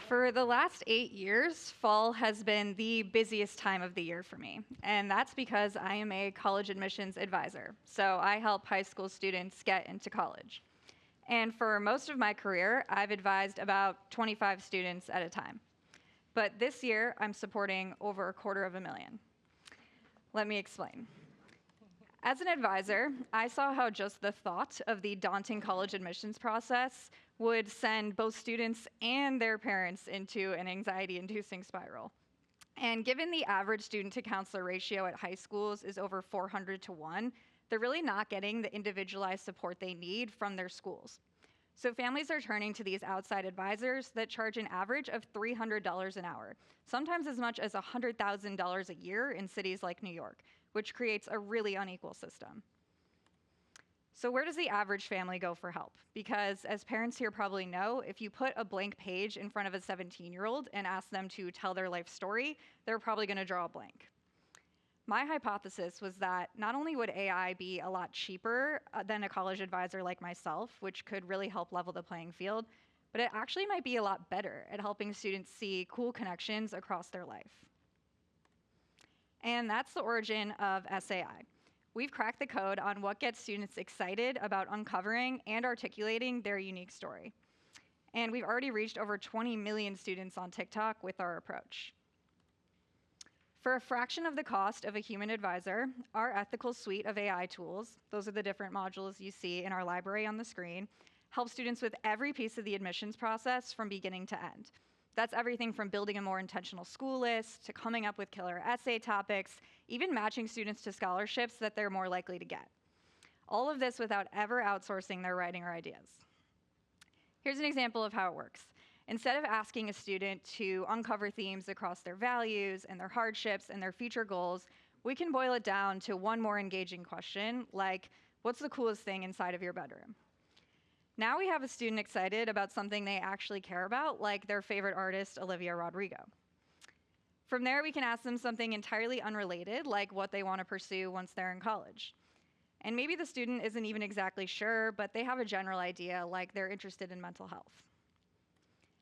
For the last 8 years, fall has been the busiest time of the year for me. And that's because I am a college admissions advisor. So I help high school students get into college. And for most of my career, I've advised about 25 students at a time. But this year, I'm supporting over 250,000. Let me explain. As an advisor, I saw how just the thought of the daunting college admissions process would send both students and their parents into an anxiety-inducing spiral. And given the average student to counselor ratio at high schools is over 400 to 1, they're really not getting the individualized support they need from their schools. So families are turning to these outside advisors that charge an average of $300 an hour, sometimes as much as $100,000 a year in cities like New York, which creates a really unequal system. So where does the average family go for help? Because as parents here probably know, if you put a blank page in front of a 17-year-old and ask them to tell their life story, they're probably going to draw a blank. My hypothesis was that not only would AI be a lot cheaper than a college advisor like myself, which could really help level the playing field, but it actually might be a lot better at helping students see cool connections across their life. And that's the origin of SAI. We've cracked the code on what gets students excited about uncovering and articulating their unique story. And we've already reached over 20 million students on TikTok with our approach. For a fraction of the cost of a human advisor, our ethical suite of AI tools, those are the different modules you see in our library on the screen, help students with every piece of the admissions process from beginning to end. That's everything from building a more intentional school list to coming up with killer essay topics, even matching students to scholarships that they're more likely to get. All of this without ever outsourcing their writing or ideas. Here's an example of how it works. Instead of asking a student to uncover themes across their values and their hardships and their future goals, we can boil it down to one more engaging question, like, what's the coolest thing inside of your bedroom? Now we have a student excited about something they actually care about, like their favorite artist, Olivia Rodrigo. From there, we can ask them something entirely unrelated, like what they want to pursue once they're in college. And maybe the student isn't even exactly sure, but they have a general idea, like they're interested in mental health.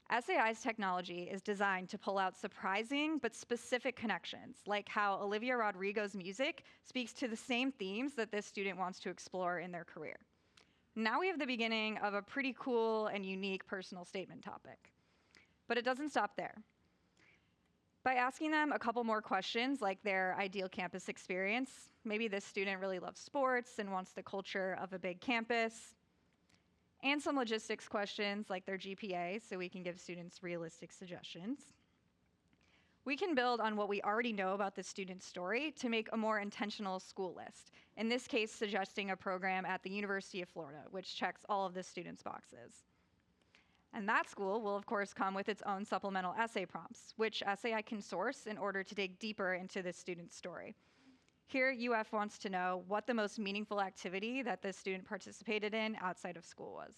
SAI's technology is designed to pull out surprising but specific connections, like how Olivia Rodrigo's music speaks to the same themes that this student wants to explore in their career. Now we have the beginning of a pretty cool and unique personal statement topic. But it doesn't stop there. By asking them a couple more questions, like their ideal campus experience, maybe this student really loves sports and wants the culture of a big campus, and some logistics questions like their GPA, so we can give students realistic suggestions. We can build on what we already know about the student's story to make a more intentional school list, in this case suggesting a program at the University of Florida, which checks all of the student's boxes. And that school will, of course, come with its own supplemental essay prompts, which SAI can source in order to dig deeper into this student's story. Here, UF wants to know what the most meaningful activity that the student participated in outside of school was.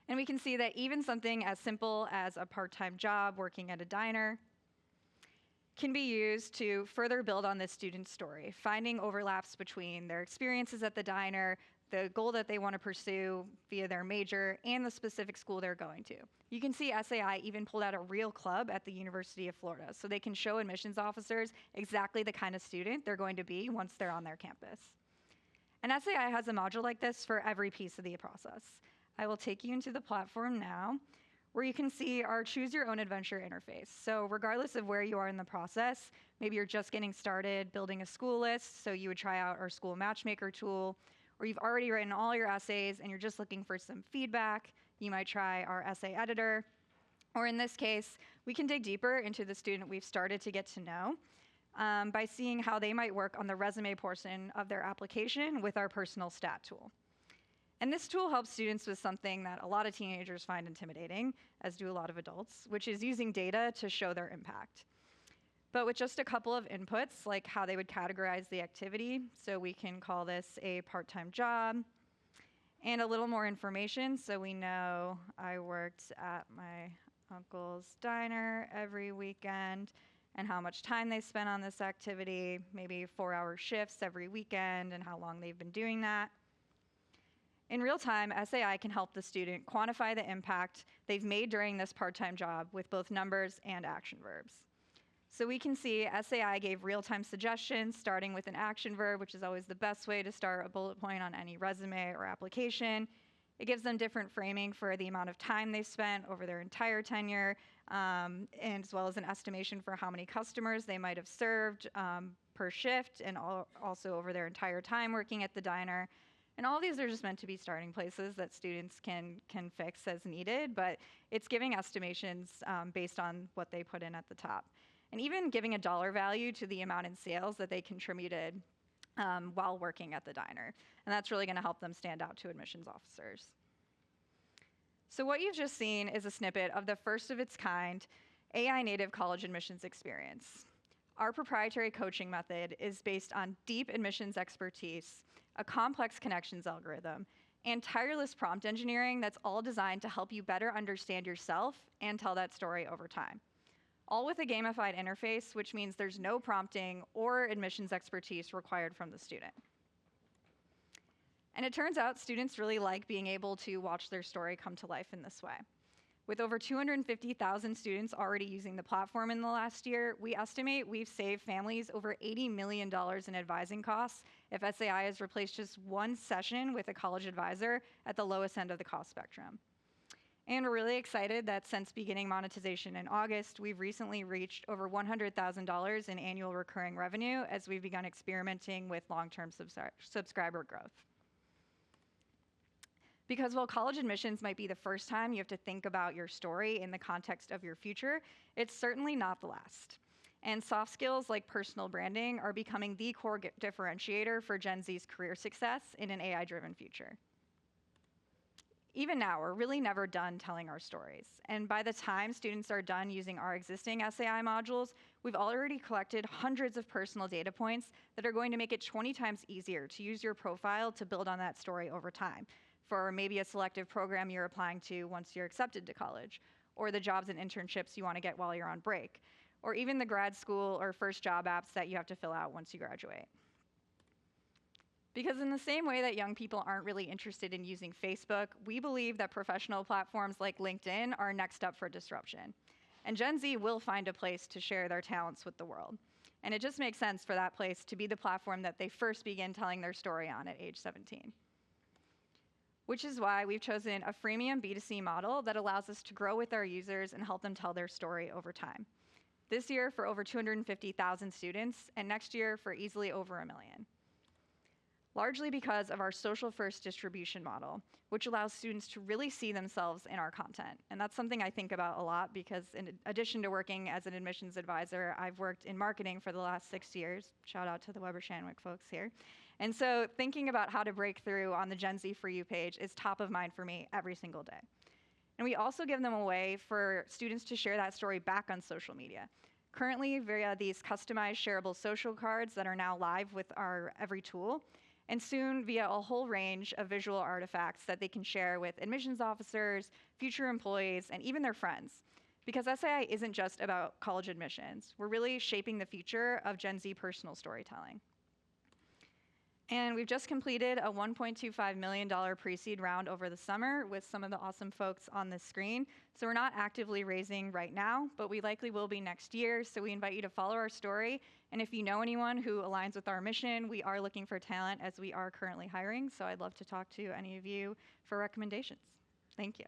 And we can see that even something as simple as a part-time job working at a diner can be used to further build on this student's story, finding overlaps between their experiences at the diner, the goal that they want to pursue via their major, and the specific school they're going to. You can see SAI even pulled out a real club at the University of Florida, so they can show admissions officers exactly the kind of student they're going to be once they're on their campus. And SAI has a module like this for every piece of the process. I will take you into the platform now, where you can see our Choose Your Own Adventure interface. So regardless of where you are in the process, maybe you're just getting started building a school list, so you would try out our school matchmaker tool, or you've already written all your essays and you're just looking for some feedback, you might try our essay editor. Or in this case, we can dig deeper into the student we've started to get to know by seeing how they might work on the resume portion of their application with our personal stat tool. And this tool helps students with something that a lot of teenagers find intimidating, as do a lot of adults, which is using data to show their impact. But with just a couple of inputs, like how they would categorize the activity, so we can call this a part-time job, and a little more information, so we know I worked at my uncle's diner every weekend, and how much time they spent on this activity, maybe 4-hour shifts every weekend, and how long they've been doing that. In real time, SAI can help the student quantify the impact they've made during this part-time job with both numbers and action verbs. So we can see SAI gave real-time suggestions, starting with an action verb, which is always the best way to start a bullet point on any resume or application. It gives them different framing for the amount of time they spent over their entire tenure, and as well as an estimation for how many customers they might have served per shift, and also over their entire time working at the diner. And all these are just meant to be starting places that students can fix as needed, but it's giving estimations based on what they put in at the top. And even giving a dollar value to the amount in sales that they contributed while working at the diner. And that's really gonna help them stand out to admissions officers. So what you've just seen is a snippet of the first of its kind AI native college admissions experience. Our proprietary coaching method is based on deep admissions expertise, a complex connections algorithm, and tireless prompt engineering that's all designed to help you better understand yourself and tell that story over time. All with a gamified interface, which means there's no prompting or admissions expertise required from the student. And it turns out students really like being able to watch their story come to life in this way. With over 250,000 students already using the platform in the last year, we estimate we've saved families over $80 million in advising costs if SAI has replaced just one session with a college advisor at the lowest end of the cost spectrum. And we're really excited that since beginning monetization in August, we've recently reached over $100,000 in annual recurring revenue as we've begun experimenting with long-term subscriber growth. Because while college admissions might be the first time you have to think about your story in the context of your future, it's certainly not the last. And soft skills like personal branding are becoming the core differentiator for Gen Z's career success in an AI-driven future. Even now, we're really never done telling our stories. And by the time students are done using our existing SAI modules, we've already collected hundreds of personal data points that are going to make it 20 times easier to use your profile to build on that story over time, for maybe a selective program you're applying to once you're accepted to college, or the jobs and internships you want to get while you're on break, or even the grad school or first job apps that you have to fill out once you graduate. Because in the same way that young people aren't really interested in using Facebook, we believe that professional platforms like LinkedIn are next up for disruption. And Gen Z will find a place to share their talents with the world. And it just makes sense for that place to be the platform that they first begin telling their story on at age 17. Which is why we've chosen a freemium B2C model that allows us to grow with our users and help them tell their story over time. This year for over 250,000 students, and next year for easily over 1 million. Largely because of our social-first distribution model, which allows students to really see themselves in our content. And that's something I think about a lot because in addition to working as an admissions advisor, I've worked in marketing for the last 6 years. Shout out to the Weber-Shandwick folks here. And so thinking about how to break through on the Gen Z For You page is top of mind for me every single day. And we also give them a way for students to share that story back on social media. Currently, via these customized shareable social cards that are now live with our every tool, and soon via a whole range of visual artifacts that they can share with admissions officers, future employees, and even their friends. Because SAI isn't just about college admissions. We're really shaping the future of Gen Z personal storytelling. And we've just completed a $1.25 million pre-seed round over the summer with some of the awesome folks on this screen. So we're not actively raising right now, but we likely will be next year. So we invite you to follow our story. And if you know anyone who aligns with our mission, we are looking for talent as we are currently hiring. So I'd love to talk to any of you for recommendations. Thank you.